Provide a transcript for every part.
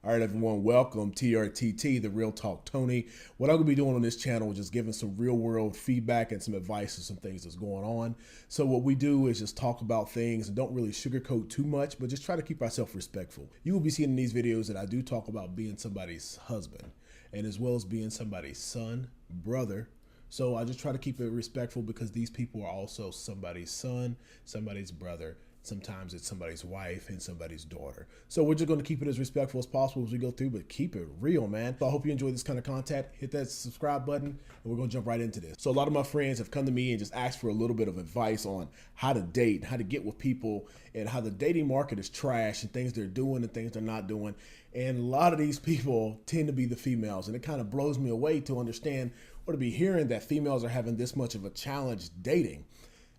All right, everyone, welcome TRTT, the Real Talk Tony. What I'm going to be doing on this channel is just giving some real world feedback and some advice on some things that's going on. So what we do is just talk about things and don't really sugarcoat too much, but just try to keep ourselves respectful. You will be seeing in these videos that I do talk about being somebody's husband and as well as being somebody's son, brother. So I just try to keep it respectful because these people are also somebody's son, somebody's brother. Sometimes it's somebody's wife and somebody's daughter. So we're just going to keep it as respectful as possible as we go through, but keep it real, man. So I hope you enjoy this kind of content. Hit that subscribe button and we're going to jump right into this. So a lot of my friends have come to me and just asked for a little bit of advice on how to date, how to get with people, and how the dating market is trash and things they're doing and things they're not doing. And a lot of these people tend to be the females, and it kind of blows me away to understand or to be hearing that females are having this much of a challenge dating.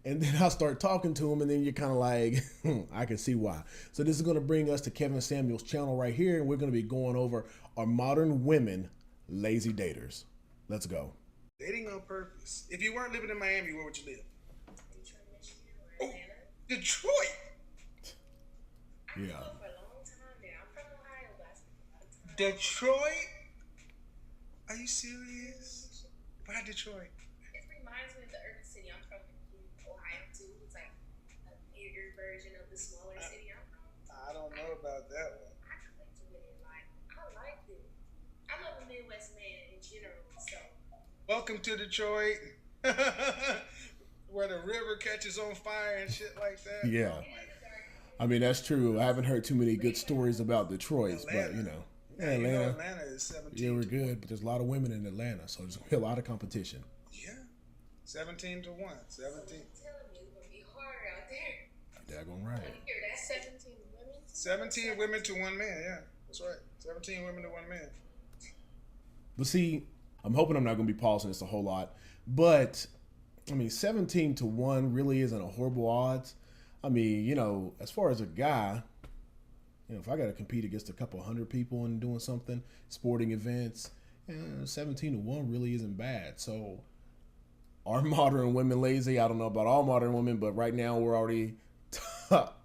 And then I'll start talking to them, and then you're kind of like, I can see why. So this is going to bring us to Kevin Samuel's channel right here, and we're going to be going over our modern women lazy daters. Let's go. Dating on purpose. If you weren't living in Miami, where would you live? Detroit, Michigan, or Atlanta. Detroit. I Yeah. lived for a long time there. I'm from Ohio, but I spent a lot of time. Detroit? Are you serious? Why Detroit? It reminds me of the urban city. I'm from Ohio too. It's like a bigger version of the smaller city I'm from. I don't know about that one. I clicked with it. Like, I liked it. I love a Midwest man in general, so Welcome to Detroit. Where the river catches on fire and shit like that. Yeah. Oh, I mean, that's true. I haven't heard too many good stories about Detroit, but you know. yeah, Yeah, you know Atlanta. Atlanta is 17. Yeah, we're good, but there's a lot of women in Atlanta, so there's going to be a lot of competition. Yeah. 17 to 1. 17. you're telling me it's gonna be hard out there. Daggone right. When you hear that 17 women, 17 women to one man. Yeah, that's right. 17 women to one man. But see, I'm hoping I'm not going to be pausing this a whole lot. But, I mean, 17 to 1 really isn't a horrible odds. I mean, you know, as far as a guy, you know, if I got to compete against a couple hundred people and doing something, sporting events, 17 to 1 really isn't bad. So, are modern women lazy? I don't know about all modern women, but right now we're already,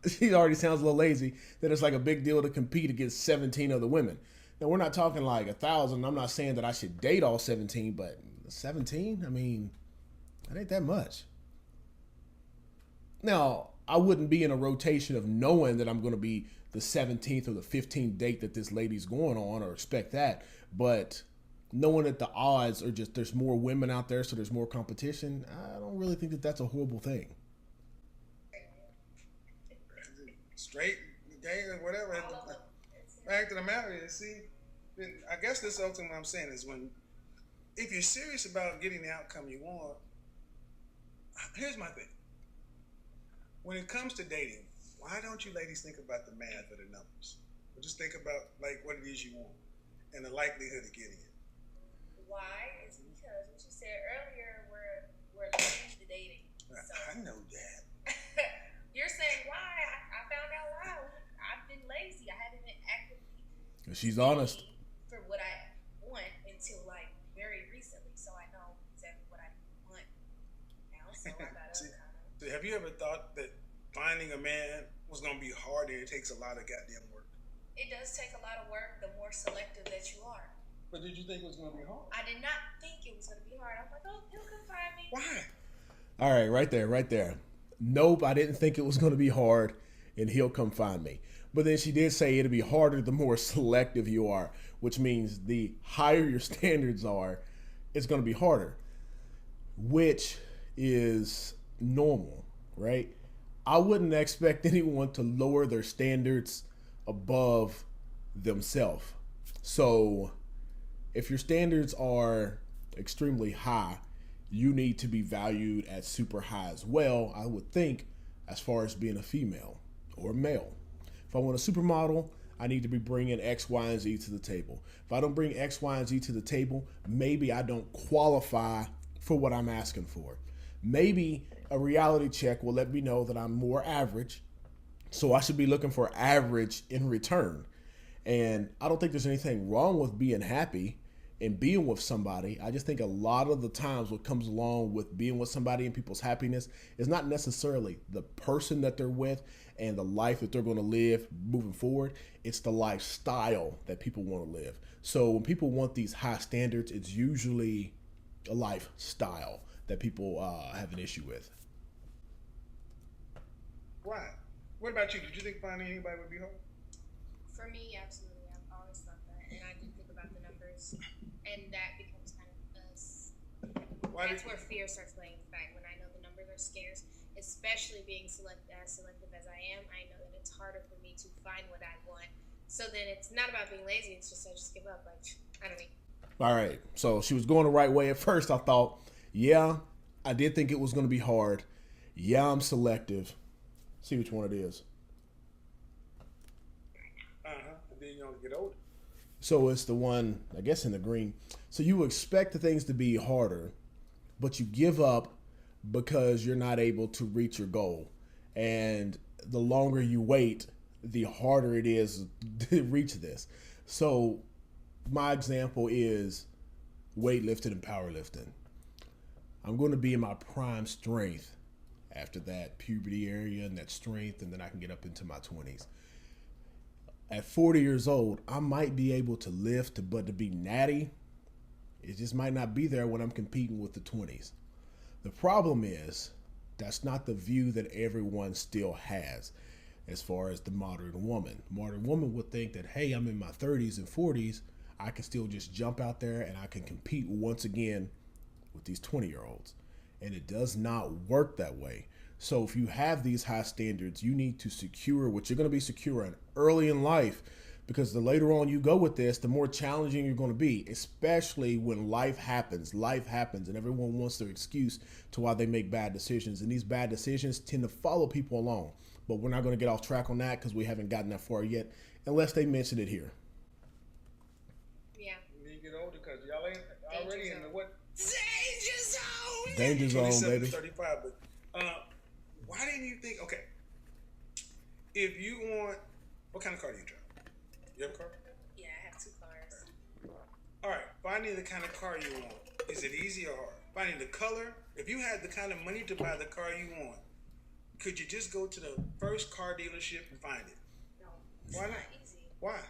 she already sounds a little lazy, that it's like a big deal to compete against 17 other women. Now, we're not talking like 1,000. I'm not saying that I should date all 17, but 17? I mean, that ain't that much. Now, I wouldn't be in a rotation of knowing that I'm going to be the 17th or the 15th date that this lady's going on or expect that. But knowing that the odds are just there's more women out there, so there's more competition, I don't really think that that's a horrible thing. Straight, gay, or whatever. Fact of the matter is, see, I guess this ultimately what I'm saying is when, if you're serious about getting the outcome you want, here's my thing. When it comes to dating, why don't you ladies think about the math or the numbers? Or just think about like what it is you want and the likelihood of getting it. why is because what you said earlier, we're lazy to dating. So I know that. you're saying why? I found out why. I've been lazy. I haven't been actively She's honest. for what I want until like very recently. So I know exactly what I want now. So I gotta See, kind of. So have you ever thought that finding a man was going to be hard and it takes a lot of goddamn work? It does take a lot of work. The more selective that you are. But did you think it was going to be hard? I did not think it was gonna be hard. I'm like, oh, he'll come find me. Why? All right, right there, right there. Nope, I didn't think it was going to be hard and he'll come find me. But then she did say it'll be harder the more selective you are, which means the higher your standards are, it's going to be harder, which is normal, right? I wouldn't expect anyone to lower their standards above themselves. So if your standards are extremely high, you need to be valued at super high as well, I would think, as far as being a female or male. If I want a supermodel, I need to be bringing X, Y, and Z to the table. If I don't bring X, Y, and Z to the table, maybe I don't qualify for what I'm asking for. Maybe a reality check will let me know that I'm more average, so I should be looking for average in return. And I don't think there's anything wrong with being happy and being with somebody. I just think a lot of the times what comes along with being with somebody and people's happiness is not necessarily the person that they're with and the life that they're going to live moving forward. It's the lifestyle that people want to live. So when people want these high standards, it's usually a lifestyle that people have an issue with. Right. What about you? Did you think finding anybody would be hard? For me, absolutely. I've always thought that, and I do think about the numbers, and that becomes kind of that's where fear starts playing the fact. When I know the numbers are scarce, especially being selective as I am, I know that it's harder for me to find what I want. So then it's not about being lazy. It's just I just give up. Like, I don't need. All right. So she was going the right way. At first, I thought, yeah, I did think it was going to be hard. Yeah, I'm selective. See which one it is. And then you only get older. So it's the one, I guess, in the green. So you expect the things to be harder, but you give up because you're not able to reach your goal. And the longer you wait, the harder it is to reach this. So my example is weightlifting and powerlifting. I'm going to be in my prime strength after that puberty area and that strength, and then I can get up into my 20s. At 40 years old, I might be able to lift, but to be natty, it just might not be there when I'm competing with the 20s. The problem is that's not the view that everyone still has as far as the modern woman. Modern woman would think that, hey, I'm in my 30s and 40s, I can still just jump out there and I can compete once again with these 20-year-olds. And it does not work that way. So if you have these high standards, you need to secure what you're going to be securing early in life, because the later on you go with this, the more challenging you're going to be, especially when life happens, and everyone wants their excuse to why they make bad decisions. And these bad decisions tend to follow people along. But we're not going to get off track on that because we haven't gotten that far yet, unless they mention it here. Yeah. When you get older, because y'all ain't already in the what? Danger zone. Danger zone, 27 baby. to 35. But why didn't you think, okay, if you want, what kind of car do you drive? You have a car? Yeah, I have 2 cars. All right, finding the kind of car you want, is it easy or hard? Finding the color, if you had the kind of money to buy the car you want, could you just go to the first car dealership and find it? No, it's Why not not? easy. Why?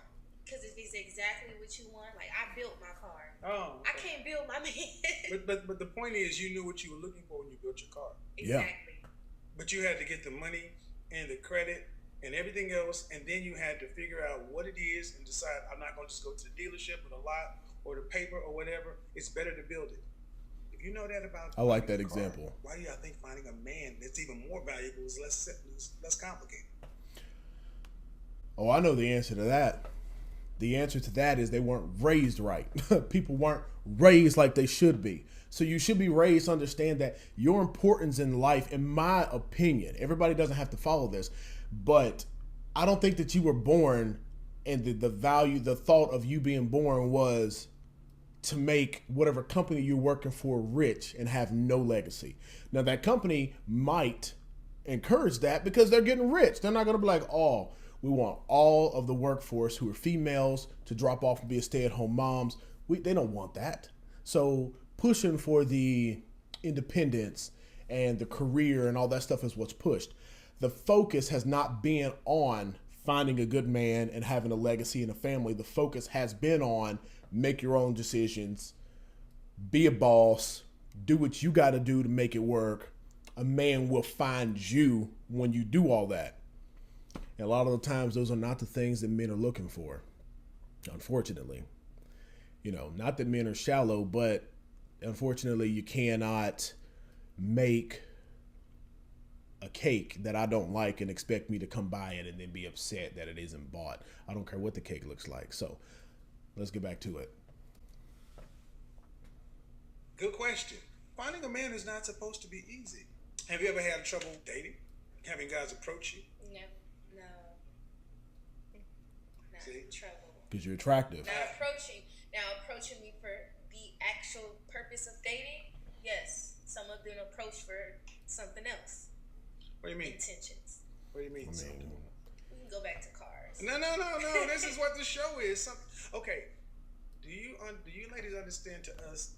Because if it's exactly what you want, like I built my car. Oh, I can't build my man. but the point is, you knew what you were looking for when you built your car. Exactly. But you had to get the money and the credit and everything else, and then you had to figure out what it is and decide, I'm not going to just go to the dealership or the lot or the paper or whatever. It's better to build it. If you know that about, I like that finding a car, example. why do y'all think finding a man that's even more valuable is less complicated? Oh, I know the answer to that. The answer to that is they weren't raised right. People weren't raised like they should be. So you should be raised to understand that your importance in life, in my opinion, everybody doesn't have to follow this, but I don't think that you were born and the value, the thought of you being born was to make whatever company you're working for rich and have no legacy. Now that company might encourage that because they're getting rich. They're not going to be like, oh, we want all of the workforce who are females to drop off and be stay-at-home moms. They don't want that. So pushing for the independence and the career and all that stuff is what's pushed. The focus has not been on finding a good man and having a legacy and a family. The focus has been on make your own decisions, be a boss, do what you got to do to make it work. A man will find you when you do all that. And a lot of the times those are not the things that men are looking for, unfortunately. You know, not that men are shallow, but unfortunately you cannot make a cake that I don't like and expect me to come buy it and then be upset that it isn't bought. I don't care what the cake looks like. So let's get back to it. Good question. Finding a man is not supposed to be easy. Have you ever had trouble dating? Having guys approach you? No. Not See? trouble. Because you're attractive. Now approaching me for the actual purpose of dating, yes. Some of them approach for something else. What do you mean? Intentions. What do you mean? We can go back to cars. No. This is what the show is. Okay. Do you ladies understand? To us,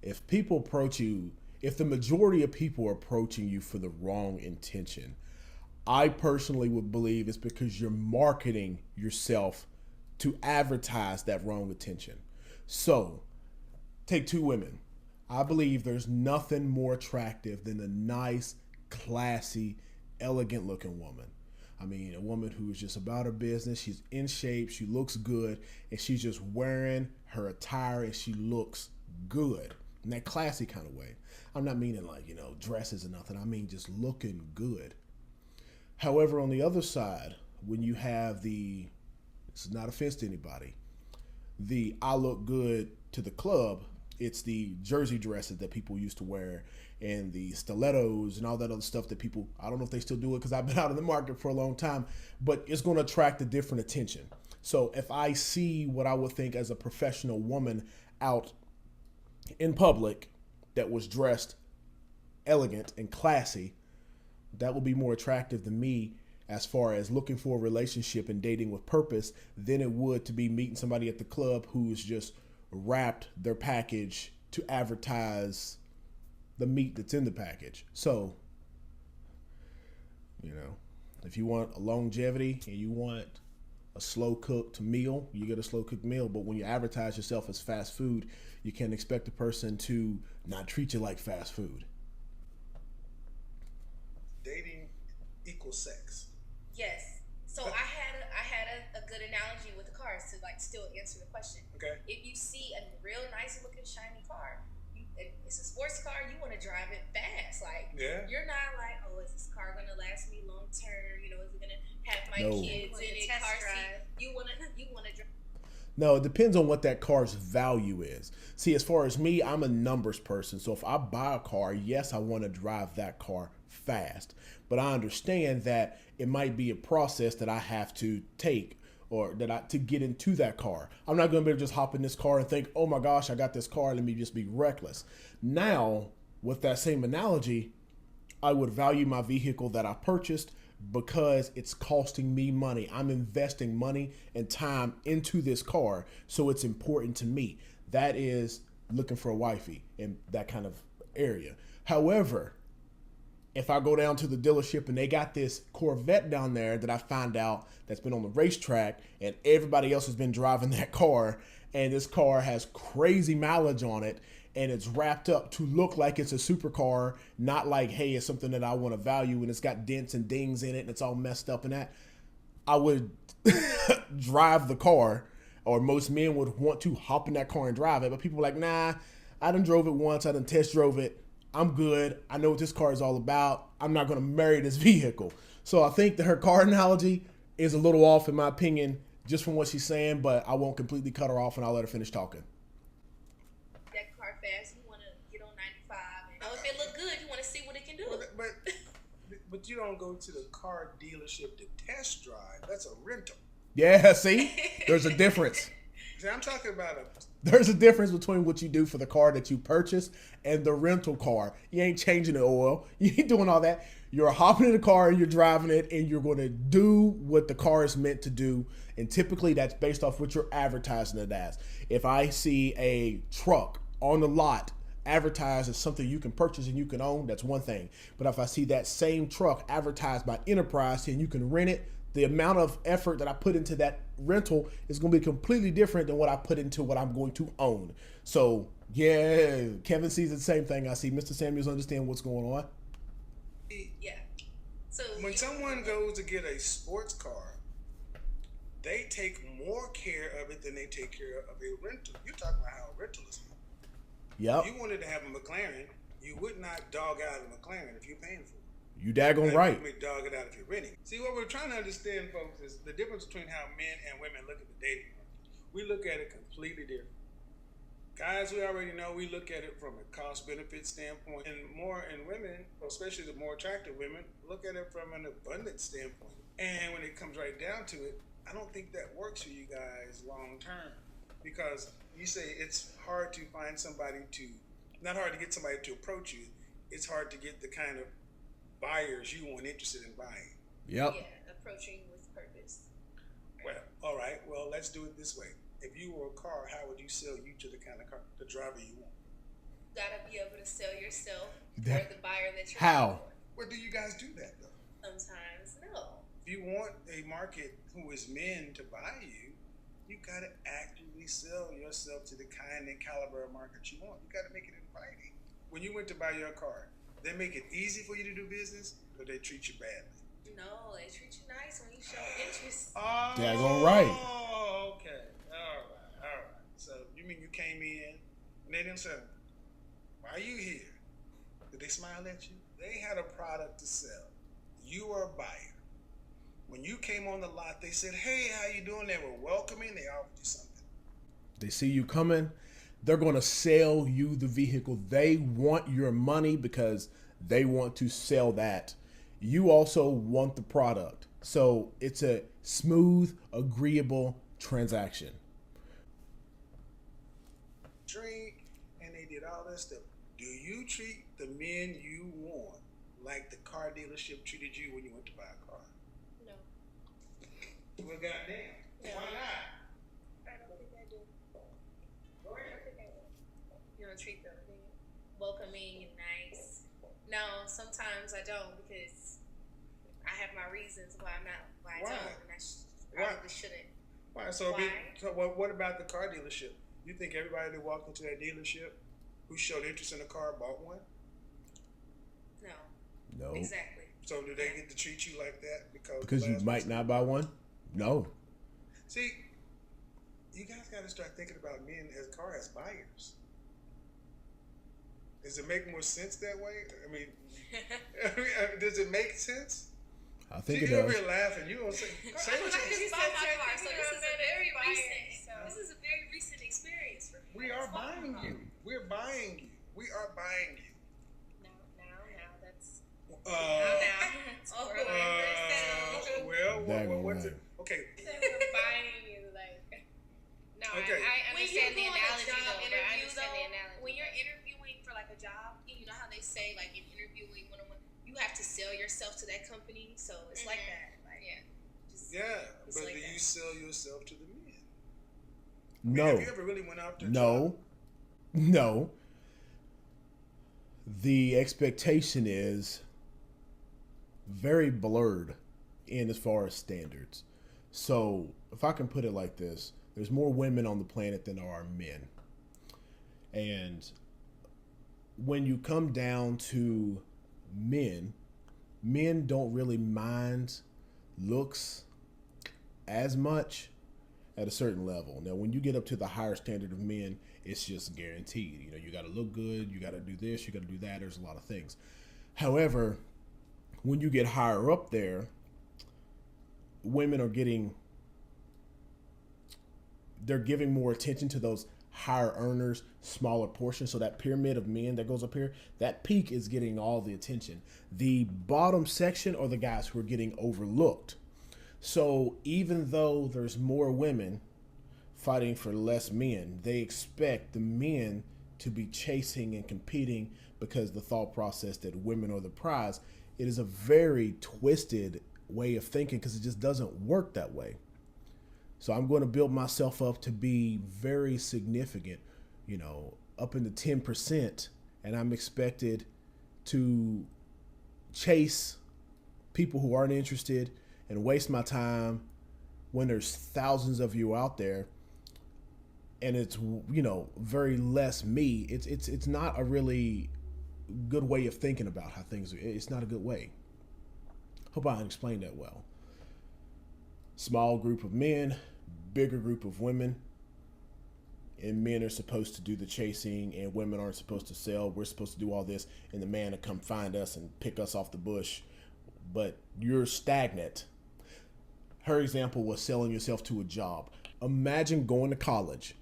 If people approach you, if the majority of people are approaching you for the wrong intention, I personally would believe it's because you're marketing yourself to advertise that wrong intention. So, take two women. I believe there's nothing more attractive than a nice, classy, elegant looking woman. I mean, a woman who's just about her business. She's in shape. She looks good. And she's just wearing her attire and she looks good in that classy kind of way. I'm not meaning like, dresses and nothing. I mean just looking good. However, on the other side, when you have this is not offense to anybody, the I look good to the club, it's the jersey dresses that people used to wear and the stilettos and all that other stuff that people, I don't know if they still do it because I've been out in the market for a long time, but it's going to attract a different attention. So if I see what I would think as a professional woman out in public that was dressed elegant and classy, that would be more attractive to me as far as looking for a relationship and dating with purpose than it would to be meeting somebody at the club who's just wrapped their package to advertise the meat that's in the package. So, if you want a longevity and you want a slow cooked meal, you get a slow cooked meal. But when you advertise yourself as fast food, you can't expect a person to not treat you like fast food. dating equals sex. Yes. So I had a good analogy with the cars to still answer the question. Okay. If you see a real nice looking shiny car, it's a sports car, you want to drive it fast. You're not like, oh, is this car gonna last me long term? Is it gonna have my kids in it? Car seat. You wanna drive. No, it depends on what that car's value is. See, as far as me, I'm a numbers person. So if I buy a car, yes, I want to drive that car fast. But I understand that it might be a process that I have to take or to get into that car. I'm not going to be able to just hop in this car and think, oh my gosh, I got this car. Let me just be reckless. Now, with that same analogy, I would value my vehicle that I purchased because it's costing me money. I'm investing money and time into this car, so it's important to me. That is looking for a wifey in that kind of area. However, if I go down to the dealership and they got this Corvette down there that I find out that's been on the racetrack and everybody else has been driving that car, and this car has crazy mileage on it, and it's wrapped up to look like it's a supercar, not like, hey, it's something that I want to value and it's got dents and dings in it and it's all messed up and that, I would drive the car, or most men would want to hop in that car and drive it. But people are like, nah, I done drove it once. I done test drove it. I'm good. I know what this car is all about. I'm not going to marry this vehicle. So I think that her car analogy is a little off in my opinion, just from what she's saying, but I won't completely cut her off and I'll let her finish talking. That car fast, you want to get on 95. And if it look good, you want to see what it can do. But you don't go to the car dealership to test drive. That's a rental. Yeah, see? There's a difference. See, I'm talking about There's a difference between what you do for the car that you purchase and the rental car. You ain't changing the oil. You ain't doing all that. You're hopping in the car and you're driving it and you're going to do what the car is meant to do. And typically that's based off what you're advertising it as. If I see a truck on the lot advertised as something you can purchase and you can own, that's one thing. But if I see that same truck advertised by Enterprise and you can rent it, the amount of effort that I put into that rental is going to be completely different than what I put into what I'm going to own. So, yeah, Kevin sees the same thing I see. Mr. Samuels understand what's going on. Yeah. So when someone goes to get a sports car, they take more care of it than they take care of a rental. You're talking about how a rental is. Yep. If you wanted to have a McLaren, you would not dog out a McLaren if you're paying for it. You daggone right. You dog it out if you're renting. See, what we're trying to understand, folks, is the difference between how men and women look at the dating market. We look at it completely different. Guys, we already know we look at it from a cost-benefit standpoint, and women, especially the more attractive women, look at it from an abundance standpoint. And when it comes right down to it, I don't think that works for you guys long term, because you say it's hard to find somebody not hard to get somebody to approach you. It's hard to get the kind of buyers you weren't interested in buying. Yep. Yeah, approaching with purpose. Well, all right. Well, let's do it this way. if you were a car, how would you sell you to the kind of car, the driver you want? Gotta be able to sell yourself That- or the buyer that you're How? looking for. Well, do you guys do that though? Sometimes, no. If you want a market who is men to buy you, you gotta actively sell yourself to the kind and caliber of market you want. You gotta make it inviting. When you went to buy your car, they make it easy for you to do business, or they treat you badly? No, they treat you nice when you show interest. Oh, Daggone right. Oh, okay. All right. So you mean you came in and they didn't say, "Why are you here?" Did they smile at you? They had a product to sell. You were a buyer. When you came on the lot, they said, "Hey, how you doing?" They were welcoming. They offered you something. They see you coming, they're going to sell you the vehicle. They want your money because they want to sell that. You also want the product. So it's a smooth, agreeable transaction. Drink, and they did all that stuff. Do you treat the men you want like the car dealership treated you when you went to buy a car? No. Well, goddamn. No. Why not? I don't think I do. You don't treat them welcoming and nice. No, sometimes I don't because I have my reasons why I'm not. Why I Why? don't, and I Why? probably shouldn't. Why? So, Why? what about the car dealership? You think everybody that walked into that dealership who showed interest in a car bought one? No, No. exactly. So do they get to treat you like that because Because the you last might person- not buy one? No. See, you guys got to start thinking about men as car as buyers. Does it make more sense that way? I mean, does it make sense? I think See, it you're over does. here laughing. You don't say what I you just bought my car, so this is a very buyer, recent. so- This is a very recent experience for me. We are buying you. We're buying you. We are buying you. Now, that's Uh, Oh, well, what's it? Okay, we're buying you like. No, Okay. I When you understand the go on a analogy job though. But I interview, understand the though, analogy. when you're interviewing for like a job, you know how they say like in interviewing one-on-one, you have to sell yourself to that company. So it's like that. Like, Yeah. just, yeah, It's but like do that. you sell yourself to the men? No. Have you ever really went out there? No. The expectation is very blurred in as far as standards. So if I can put it like this, there's more women on the planet than there are men. And when you come down to men don't really mind looks as much at a certain level. Now, when you get up to the higher standard of men, it's just guaranteed. You know, you got to look good, you got to do this, you got to do that. There's a lot of things. However, when you get higher up there, women are they're giving more attention to those higher earners, smaller portions. So that pyramid of men that goes up here, that peak is getting all the attention. The bottom section are the guys who are getting overlooked. So even though there's more women fighting for less men, they expect the men to be chasing and competing because the thought process that women are the prize. It is a very twisted way of thinking because it just doesn't work that way. So I'm going to build myself up to be very significant, up in the 10%, and I'm expected to chase people who aren't interested and waste my time when there's thousands of you out there and it's very less me. It's not a really good way of thinking about how things are. It's not a good way. Hope I explained that well. Small group of men, bigger group of women, and men are supposed to do the chasing and women aren't supposed to sell. We're supposed to do all this and the man to come find us and pick us off the bush, but you're stagnant. Her example was selling yourself to a job. Imagine going to college,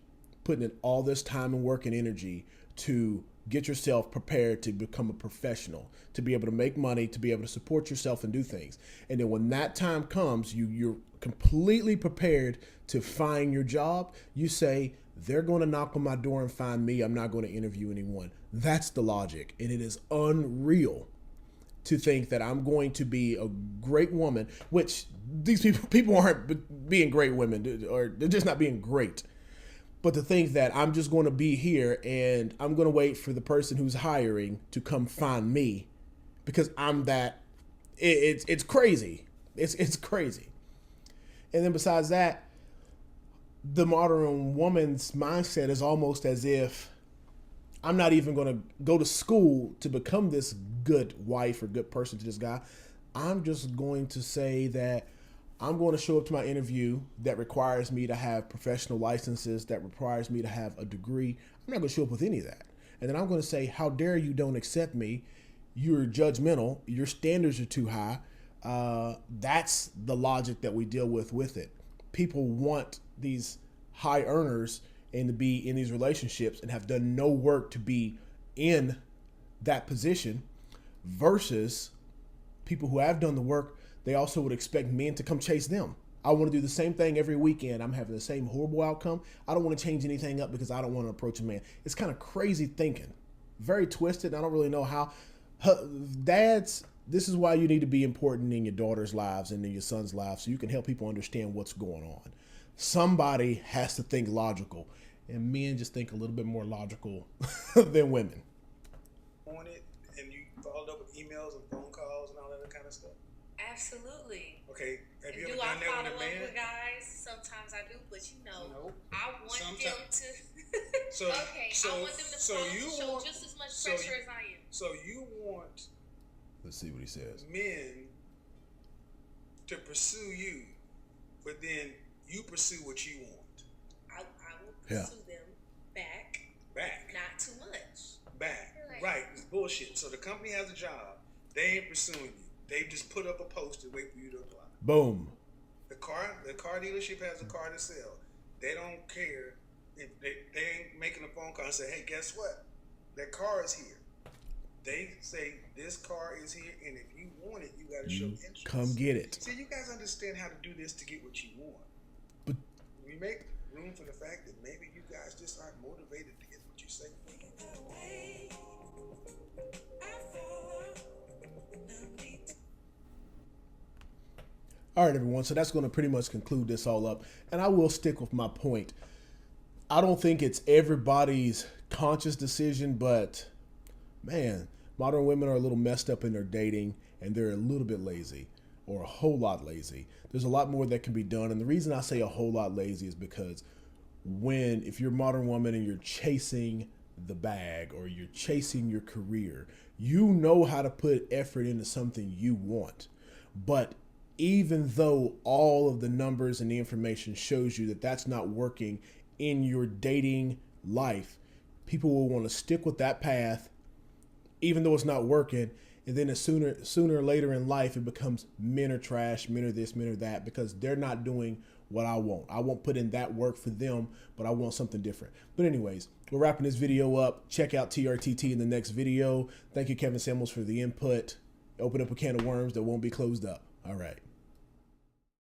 putting in all this time and work and energy to get yourself prepared to become a professional, to be able to make money, to be able to support yourself and do things. And then when that time comes, you're completely prepared to find your job. You say, they're going to knock on my door and find me. I'm not going to interview anyone. That's the logic. And it is unreal to think that I'm going to be a great woman, which these people aren't being great women, or they're just not being great. But to think that I'm just going to be here and I'm going to wait for the person who's hiring to come find me because I'm that, it's crazy. It's crazy. And then besides that, the modern woman's mindset is almost as if I'm not even going to go to school to become this good wife or good person to this guy. I'm just going to say that I'm going to show up to my interview that requires me to have professional licenses, that requires me to have a degree. I'm not going to show up with any of that. And then I'm going to say, how dare you don't accept me? You're judgmental. Your standards are too high. That's the logic that we deal with it. People want these high earners and to be in these relationships and have done no work to be in that position versus people who have done the work. They also would expect men to come chase them. I want to do the same thing every weekend. I'm having the same horrible outcome. I don't want to change anything up because I don't want to approach a man. It's kind of crazy thinking. Very twisted. I don't really know how. Dads, this is why you need to be important in your daughter's lives and in your son's lives so you can help people understand what's going on. Somebody has to think logical, and men just think a little bit more logical than women. On it, and you followed up with emails and phone calls and all that kind of stuff? Absolutely. Okay, have you Do ever I done that follow with a up man? with guys? Sometimes I do, but No. I want them to. So, Okay, so, I want them to so you show want, just as much so pressure you- as I am. so you want Let's see what he says. men to pursue you, but then you pursue what you want. I will Yeah. pursue them back, Back. not too much. Back. Right. Right. It's bullshit. So the company has a job. They ain't pursuing you. They just put up a post and wait for you to apply. Boom. The car dealership has a car to sell. They don't care if they ain't making a phone call and say, hey, guess what? That car is here. They say this car is here, and if you want it, you got to show interest. Come get it. See, you guys understand how to do this to get what you want. But We make room for the fact that maybe you guys just aren't motivated to get what you say. all right, everyone. So that's going to pretty much conclude this all up. And I will stick with my point. I don't think it's everybody's conscious decision, but man, modern women are a little messed up in their dating and they're a little bit lazy or a whole lot lazy. There's a lot more that can be done. And the reason I say a whole lot lazy is because if you're a modern woman and you're chasing the bag or you're chasing your career, you know how to put effort into something you want. But even though all of the numbers and the information shows you that that's not working in your dating life, people will want to stick with that path, even though it's not working. And then sooner or later in life, it becomes men are trash, men are this, men are that, because they're not doing what I want. I won't put in that work for them, but I want something different. But anyways, we're wrapping this video up. Check out TRTT in the next video. Thank you, Kevin Samuels, for the input. Open up a can of worms that won't be closed up. All right.